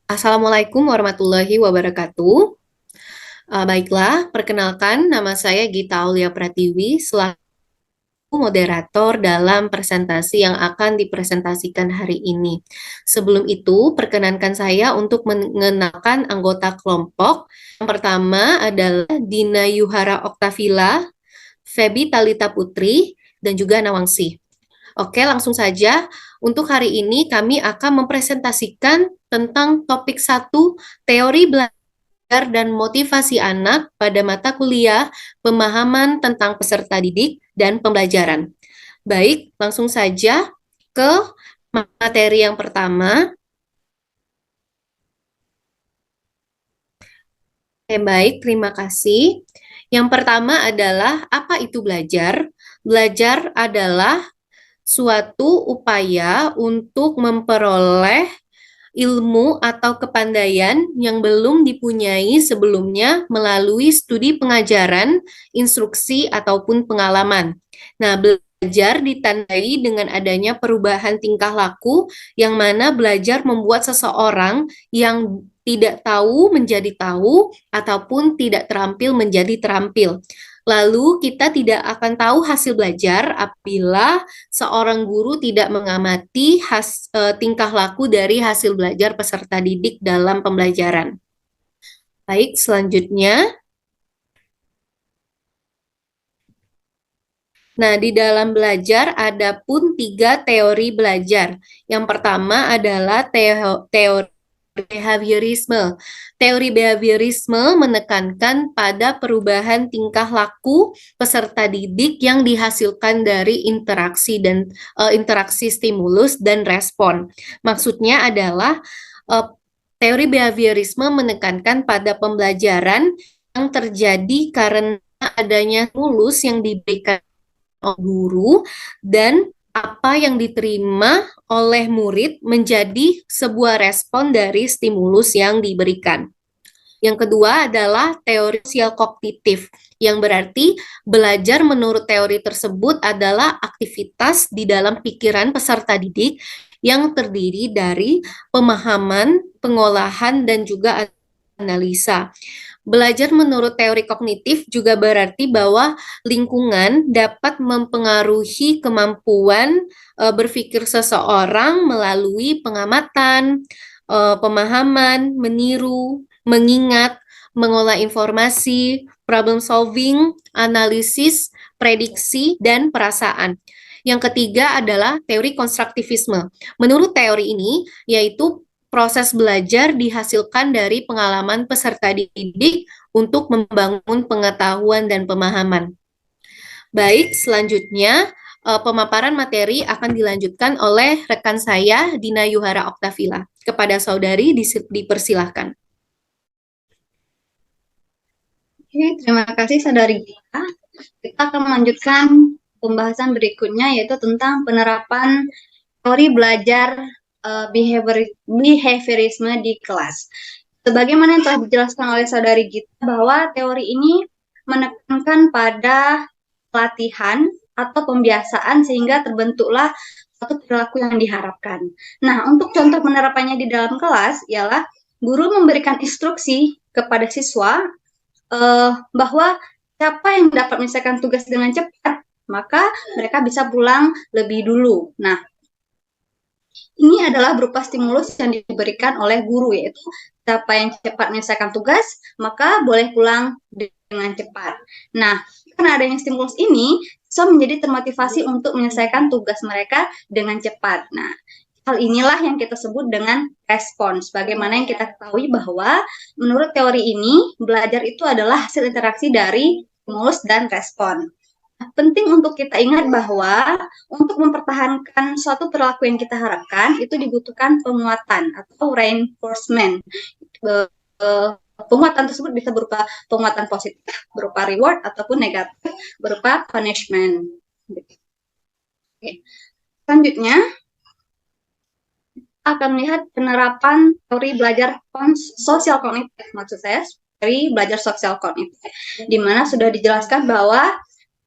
Assalamualaikum warahmatullahi wabarakatuh. Baiklah, perkenalkan nama saya Gita Aulia Pratiwi selaku moderator dalam presentasi yang akan dipresentasikan hari ini. Sebelum itu, perkenankan saya untuk mengenalkan anggota kelompok. Yang pertama adalah Dina Yuhara Oktavila, Febi Talita Putri, dan juga Nawangsi. Oke, langsung saja. Untuk hari ini kami akan mempresentasikan tentang topik satu, teori belajar dan motivasi anak pada mata kuliah pemahaman tentang peserta didik dan pembelajaran. Baik, langsung saja ke materi yang pertama. Baik, terima kasih. Yang pertama adalah apa itu belajar? Belajar adalah suatu upaya untuk memperoleh ilmu atau kepandaian yang belum dipunyai sebelumnya melalui studi pengajaran, instruksi, ataupun pengalaman. Nah, belajar ditandai dengan adanya perubahan tingkah laku, yang mana belajar membuat seseorang yang tidak tahu menjadi tahu, ataupun tidak terampil menjadi terampil. Lalu kita tidak akan tahu hasil belajar apabila seorang guru tidak mengamati tingkah laku dari hasil belajar peserta didik dalam pembelajaran. Baik, selanjutnya. Nah, di dalam belajar ada pun 3 teori belajar. Yang pertama adalah teori behaviorisme. Teori behaviorisme menekankan pada perubahan tingkah laku peserta didik yang dihasilkan dari interaksi stimulus dan respon. Maksudnya adalah teori behaviorisme menekankan pada pembelajaran yang terjadi karena adanya stimulus yang diberikan guru dan apa yang diterima oleh murid menjadi sebuah respon dari stimulus yang diberikan. Yang kedua adalah teori sosial kognitif, yang berarti belajar menurut teori tersebut adalah aktivitas di dalam pikiran peserta didik yang terdiri dari pemahaman, pengolahan, dan juga analisa. Belajar menurut teori kognitif juga berarti bahwa lingkungan dapat mempengaruhi kemampuan berpikir seseorang melalui pengamatan, pemahaman, meniru, mengingat, mengolah informasi, problem solving, analisis, prediksi, dan perasaan. Yang ketiga adalah teori konstruktivisme. Menurut teori ini, yaitu proses belajar dihasilkan dari pengalaman peserta didik untuk membangun pengetahuan dan pemahaman. Baik, selanjutnya pemaparan materi akan dilanjutkan oleh rekan saya, Dina Yuhara Oktavila. Kepada saudari dipersilahkan. Oke, terima kasih saudari Gita. Kita akan melanjutkan pembahasan berikutnya, yaitu tentang penerapan teori belajar behaviorisme di kelas. Sebagaimana yang telah dijelaskan oleh saudari Gita, bahwa teori ini menekankan pada pelatihan atau pembiasaan sehingga terbentuklah suatu perilaku yang diharapkan. Nah, untuk contoh penerapannya di dalam kelas ialah guru memberikan instruksi kepada siswa bahwa siapa yang dapat menyelesaikan tugas dengan cepat, maka mereka bisa pulang lebih dulu. Nah, ini adalah berupa stimulus yang diberikan oleh guru, yaitu siapa yang cepat menyelesaikan tugas, maka boleh pulang dengan cepat. Nah, karena adanya stimulus ini, siswa menjadi termotivasi untuk menyelesaikan tugas mereka dengan cepat. Nah, hal inilah yang kita sebut dengan respons. Bagaimana yang kita ketahui bahwa menurut teori ini, belajar itu adalah hasil interaksi dari stimulus dan respon. Penting untuk kita ingat bahwa untuk mempertahankan suatu perilaku yang kita harapkan itu dibutuhkan penguatan atau reinforcement. Penguatan tersebut bisa berupa penguatan positif, berupa reward, ataupun negatif, berupa punishment. Oke. Selanjutnya, akan melihat penerapan teori belajar sosial kognitif, maksud saya teori belajar sosial kognitif, di mana sudah dijelaskan bahwa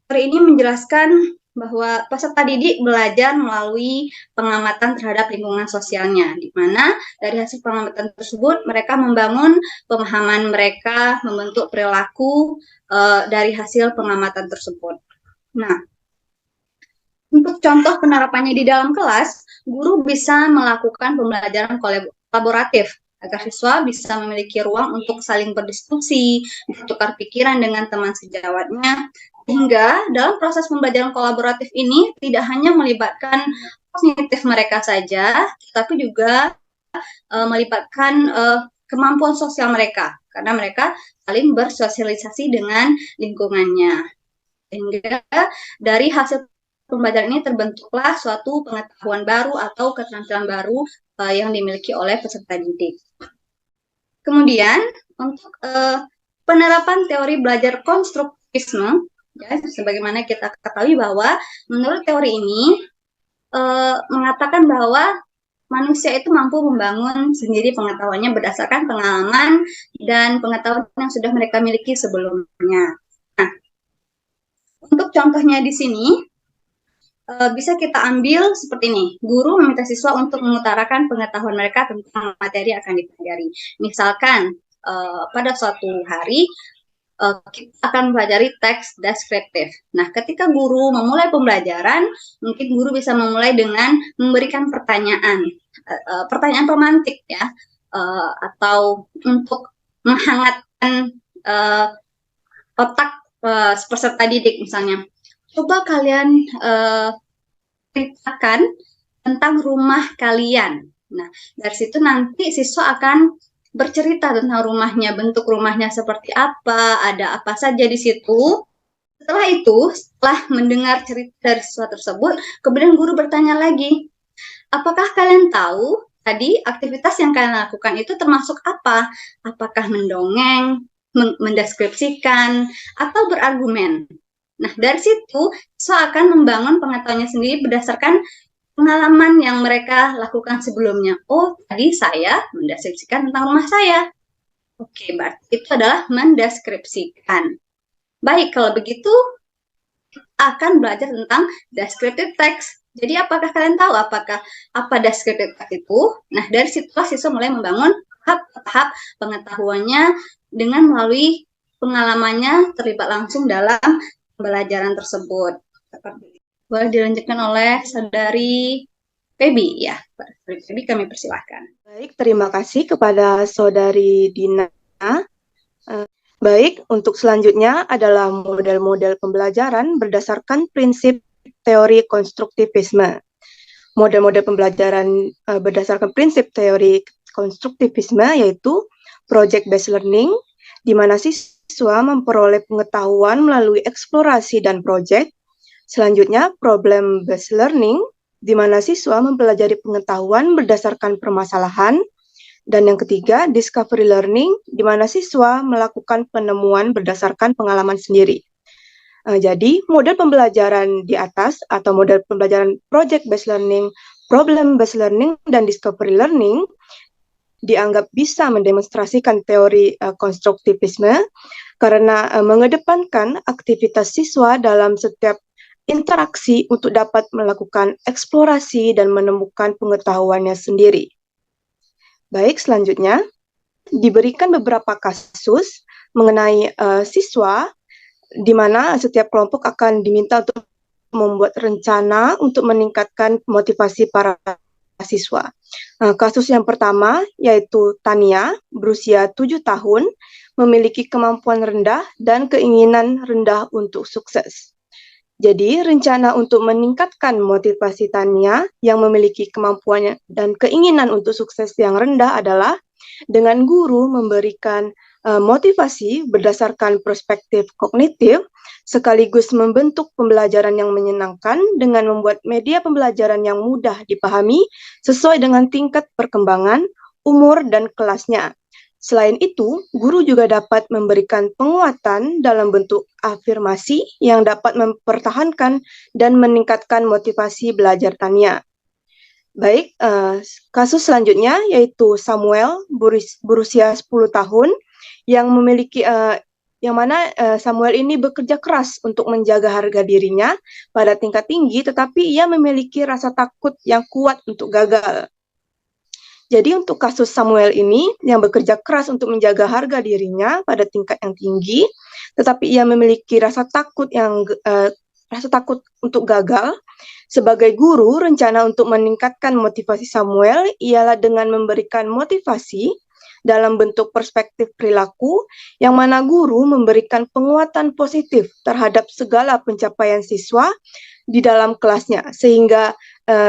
teori ini menjelaskan bahwa peserta didik belajar melalui pengamatan terhadap lingkungan sosialnya, di mana dari hasil pengamatan tersebut mereka membangun pemahaman mereka, membentuk perilaku dari hasil pengamatan tersebut. Nah, untuk contoh penerapannya di dalam kelas, guru bisa melakukan pembelajaran kolaboratif agar siswa bisa memiliki ruang untuk saling berdiskusi, bertukar pikiran dengan teman sejawatnya, hingga dalam proses pembelajaran kolaboratif ini tidak hanya melibatkan kognitif mereka saja, tapi juga melibatkan kemampuan sosial mereka, karena mereka saling bersosialisasi dengan lingkungannya. Sehingga dari hasil pembelajaran ini terbentuklah suatu pengetahuan baru atau keterampilan baru yang dimiliki oleh peserta didik. Kemudian untuk penerapan teori belajar konstruktivisme, ya, sebagaimana kita ketahui bahwa menurut teori ini mengatakan bahwa manusia itu mampu membangun sendiri pengetahuannya berdasarkan pengalaman dan pengetahuan yang sudah mereka miliki sebelumnya. Nah, untuk contohnya di sini, bisa kita ambil seperti ini. Guru meminta siswa untuk mengutarakan pengetahuan mereka tentang materi yang akan dipelajari. Misalkan pada suatu hari kita akan mempelajari teks deskriptif. Nah, ketika guru memulai pembelajaran, mungkin guru bisa memulai dengan memberikan pertanyaan, pertanyaan pemantik ya, atau untuk menghangatkan otak peserta didik misalnya. Coba kalian ceritakan tentang rumah kalian. Nah, dari situ nanti siswa akan bercerita tentang rumahnya, bentuk rumahnya seperti apa, ada apa saja di situ. Setelah itu, setelah mendengar cerita dari siswa tersebut, kemudian guru bertanya lagi, apakah kalian tahu tadi aktivitas yang kalian lakukan itu termasuk apa? Apakah mendongeng, mendeskripsikan, atau berargumen? Nah, dari situ siswa akan membangun pengetahuannya sendiri berdasarkan pengalaman yang mereka lakukan sebelumnya. Oh, tadi saya mendeskripsikan tentang rumah saya. Oke, berarti itu adalah mendeskripsikan. Baik, kalau begitu akan belajar tentang descriptive text. Jadi apakah kalian tahu apa descriptive text itu? Nah, dari situlah siswa mulai membangun tahap pengetahuannya dengan melalui pengalamannya terlibat langsung dalam pembelajaran tersebut. Boleh dilanjutkan oleh Saudari Febi, ya. Febi, kami persilahkan. Baik, terima kasih kepada Saudari Dina. Baik, untuk selanjutnya adalah model-model pembelajaran berdasarkan prinsip teori konstruktivisme. Model-model pembelajaran berdasarkan prinsip teori konstruktivisme yaitu project-based learning, di mana siswa memperoleh pengetahuan melalui eksplorasi dan project. Selanjutnya, problem-based learning, di mana siswa mempelajari pengetahuan berdasarkan permasalahan. Dan yang ketiga, discovery learning, di mana siswa melakukan penemuan berdasarkan pengalaman sendiri. Jadi, model pembelajaran di atas atau model pembelajaran project-based learning, problem-based learning, dan discovery learning dianggap bisa mendemonstrasikan teori konstruktivisme karena mengedepankan aktivitas siswa dalam setiap interaksi untuk dapat melakukan eksplorasi dan menemukan pengetahuannya sendiri. Baik, selanjutnya diberikan beberapa kasus mengenai siswa di mana setiap kelompok akan diminta untuk membuat rencana untuk meningkatkan motivasi para siswa. Kasus yang pertama yaitu Tania, berusia 7 tahun, memiliki kemampuan rendah dan keinginan rendah untuk sukses. Jadi, rencana untuk meningkatkan motivasi Tania yang memiliki kemampuan dan keinginan untuk sukses yang rendah adalah dengan guru memberikan motivasi berdasarkan perspektif kognitif, sekaligus membentuk pembelajaran yang menyenangkan dengan membuat media pembelajaran yang mudah dipahami sesuai dengan tingkat perkembangan, umur, dan kelasnya. Selain itu, guru juga dapat memberikan penguatan dalam bentuk afirmasi yang dapat mempertahankan dan meningkatkan motivasi belajar Tania. Baik, kasus selanjutnya yaitu Samuel berusia 10 tahun yang memiliki yang mana Samuel ini bekerja keras untuk menjaga harga dirinya pada tingkat tinggi, tetapi ia memiliki rasa takut yang kuat untuk gagal. Jadi untuk kasus Samuel ini yang bekerja keras untuk menjaga harga dirinya pada tingkat yang tinggi, tetapi ia memiliki rasa takut untuk gagal. Sebagai guru, rencana untuk meningkatkan motivasi Samuel ialah dengan memberikan motivasi dalam bentuk perspektif perilaku, yang mana guru memberikan penguatan positif terhadap segala pencapaian siswa di dalam kelasnya, sehingga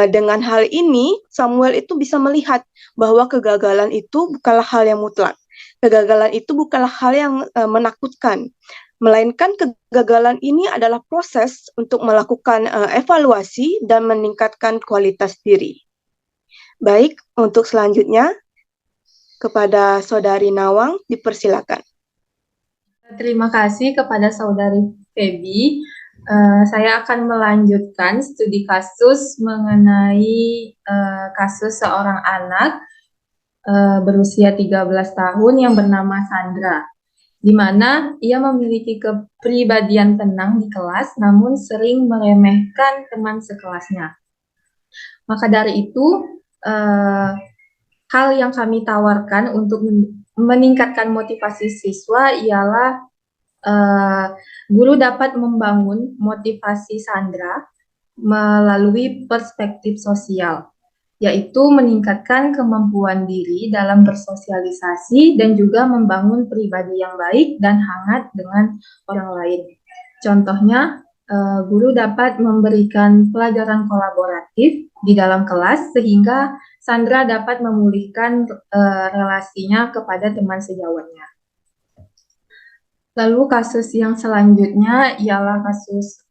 dengan hal ini Samuel itu bisa melihat bahwa kegagalan itu bukanlah hal yang mutlak. Kegagalan itu bukanlah hal yang menakutkan, melainkan kegagalan ini adalah proses untuk melakukan evaluasi dan meningkatkan kualitas diri. Baik, untuk selanjutnya kepada Saudari Nawang dipersilakan. Terima kasih kepada Saudari Feby. Saya akan melanjutkan studi kasus mengenai kasus seorang anak berusia 13 tahun yang bernama Sandra, di mana ia memiliki kepribadian tenang di kelas namun sering meremehkan teman sekelasnya. Maka dari itu, hal yang kami tawarkan untuk meningkatkan motivasi siswa ialah guru dapat membangun motivasi Sandra melalui perspektif sosial, yaitu meningkatkan kemampuan diri dalam bersosialisasi dan juga membangun pribadi yang baik dan hangat dengan orang lain. Contohnya, guru dapat memberikan pelajaran kolaboratif di dalam kelas sehingga Sandra dapat memulihkan relasinya kepada teman sejawatnya. Lalu kasus yang selanjutnya ialah kasus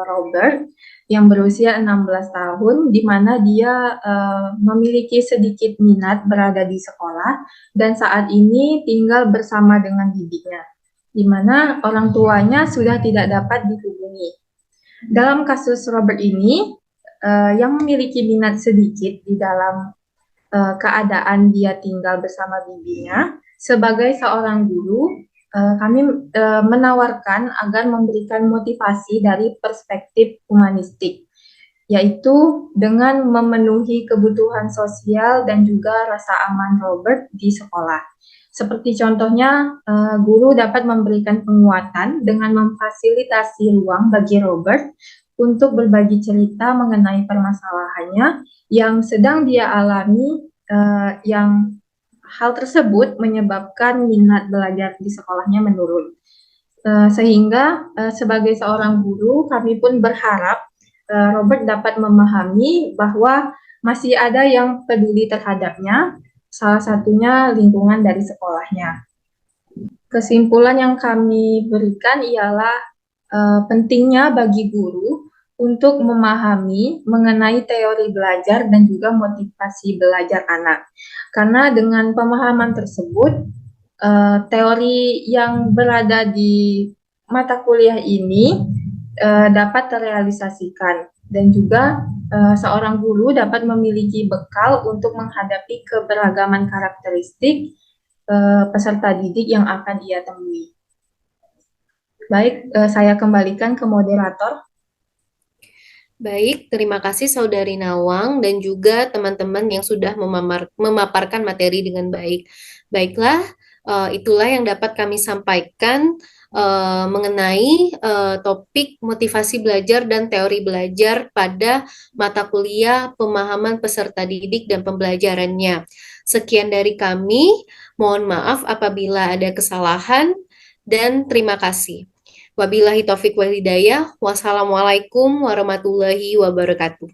Robert yang berusia 16 tahun, di mana dia memiliki sedikit minat berada di sekolah dan saat ini tinggal bersama dengan bibinya, di mana orang tuanya sudah tidak dapat dihubungi. Dalam kasus Robert ini, yang memiliki minat sedikit di dalam keadaan dia tinggal bersama bibinya, sebagai seorang guru, kami menawarkan agar memberikan motivasi dari perspektif humanistik, yaitu dengan memenuhi kebutuhan sosial dan juga rasa aman Robert di sekolah. Seperti contohnya, guru dapat memberikan penguatan dengan memfasilitasi ruang bagi Robert untuk berbagi cerita mengenai permasalahannya yang sedang dia alami, yang hal tersebut menyebabkan minat belajar di sekolahnya menurun. Sehingga sebagai seorang guru, kami pun berharap Robert dapat memahami bahwa masih ada yang peduli terhadapnya, salah satunya lingkungan dari sekolahnya. Kesimpulan yang kami berikan ialah pentingnya bagi guru untuk memahami mengenai teori belajar dan juga motivasi belajar anak. Karena dengan pemahaman tersebut, teori yang berada di mata kuliah ini dapat terrealisasikan dan juga seorang guru dapat memiliki bekal untuk menghadapi keberagaman karakteristik peserta didik yang akan ia temui. Baik, saya kembalikan ke moderator. Baik, terima kasih Saudari Nawang dan juga teman-teman yang sudah memaparkan materi dengan baik. Baiklah, itulah yang dapat kami sampaikan mengenai topik motivasi belajar dan teori belajar pada mata kuliah pemahaman peserta didik dan pembelajarannya. Sekian dari kami, mohon maaf apabila ada kesalahan dan terima kasih. Wabillahi taufiq wal hidayah. Wassalamualaikum warahmatullahi wabarakatuh.